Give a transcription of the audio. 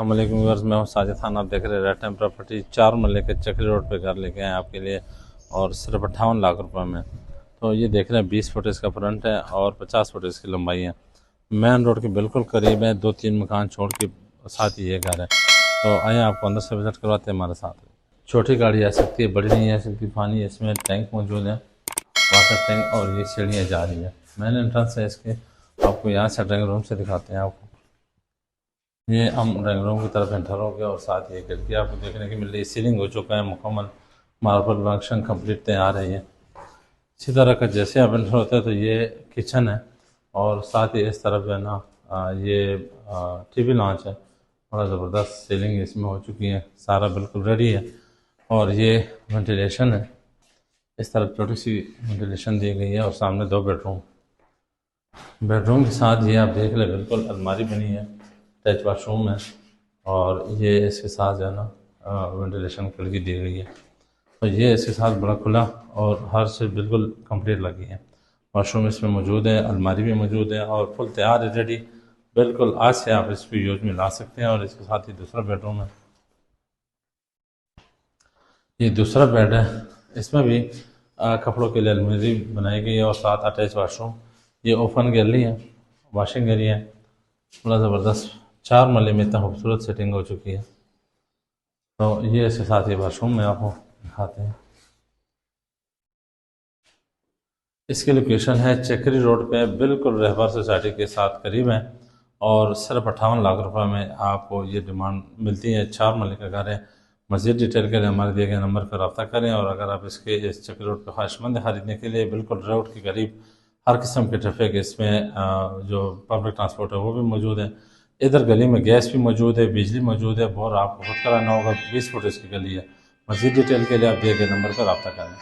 अस्सलामुअलैकुम व्यूअर्स, मैं हूं साजिद खान। आप देख रहे हैं रेड टाइम प्रॉपर्टी 4 मरले के चक्री रोड पे घर लेके आए आपके लिए, और सिर्फ 58 लाख रुपए में। तो ये देख रहे हैं 20 फुट इसका फ्रंट है और 50 फुट इसकी लंबाई है। मेन रोड के बिल्कुल करीब है, 2-3 मकान छोड़ के साथ ही ये घर है। तो आए आपको अंदर से विजिट करवाते हैं हमारे साथ। छोटी गाड़ी आ सकती है, बड़ी नहीं आ सकती। पानी इसमें टैंक मौजूद है, वाटर टैंक, और ये सीढ़ियाँ जा रही है। मेन एंट्रेंस है इसके। आपको यहाँ से ड्राइंग रूम से दिखाते हैं आपको। ये हम ड्राइंग रूम की तरफ एंटर हो गया और साथ ही खिड़की आपको देखने की मिल रही है। सीलिंग हो चुका है मुकम्मल, मार्बल वर्कशन कंप्लीट तैयार है। ये इसी तरह का जैसे आप एंटर होते हैं तो ये किचन है, और साथ ही इस तरफ जो है ना ये टीवी लॉन्च है। बड़ा ज़बरदस्त सीलिंग इसमें हो चुकी है, सारा बिल्कुल रेडी है। और ये वेंटिलेशन है, इस तरफ छोटी सी वेंटिलेशन दी गई है, और सामने 2 बेडरूम। बेडरूम के साथ ये आप देख लें बिल्कुल अलमारी बनी है, अटैच वाशरूम है, और ये इसके साथ जो है ना वेंटिलेशन खिड़की दी गई है। तो ये इसके साथ बड़ा खुला और हर चीज़ बिल्कुल कंप्लीट लगी है। वाशरूम इसमें मौजूद है, अलमारी भी मौजूद है, और फुल तैयार है, रेडी। बिल्कुल आज से आप इसको यूज में ला सकते हैं। और इसके साथ ही दूसरा बेडरूम है, ये दूसरा बेड है। इसमें भी कपड़ों के लिए अलमारी बनाई गई है, और साथ अटैच वाशरूम। ये ओपन गैलरी है, वॉशिंग एरिया है। बड़ा ज़बरदस्त 4 मरले में इतना खूबसूरत सेटिंग हो चुकी है। तो ये इसके साथ ये वाशरूम में आपको दिखाते हैं। इसकी लोकेशन है चक्री रोड पे, बिल्कुल रहबर सोसाइटी के साथ करीब है, और सिर्फ 58 लाख रुपए में आपको ये डिमांड मिलती है। 4 मरले का घर है। मज़ीद डिटेल के लिए हमारे दिए गए नंबर पर रब्ता करें। और अगर आप इस चक्री रोड पर ख्वाहिशमंद है ख़रीदने के लिए, बिल्कुल रोड के करीब हर किस्म के ट्रैफिक इसमें जो पब्लिक ट्रांसपोर्ट है वो भी मौजूद है। इधर गली में गैस भी मौजूद है, बिजली मौजूद है, बोर आपको खुद कराना होगा। 20 फुट इसकी गली है। मज़ीद डिटेल के लिए आप दिए गए नंबर पर रब्ता करें।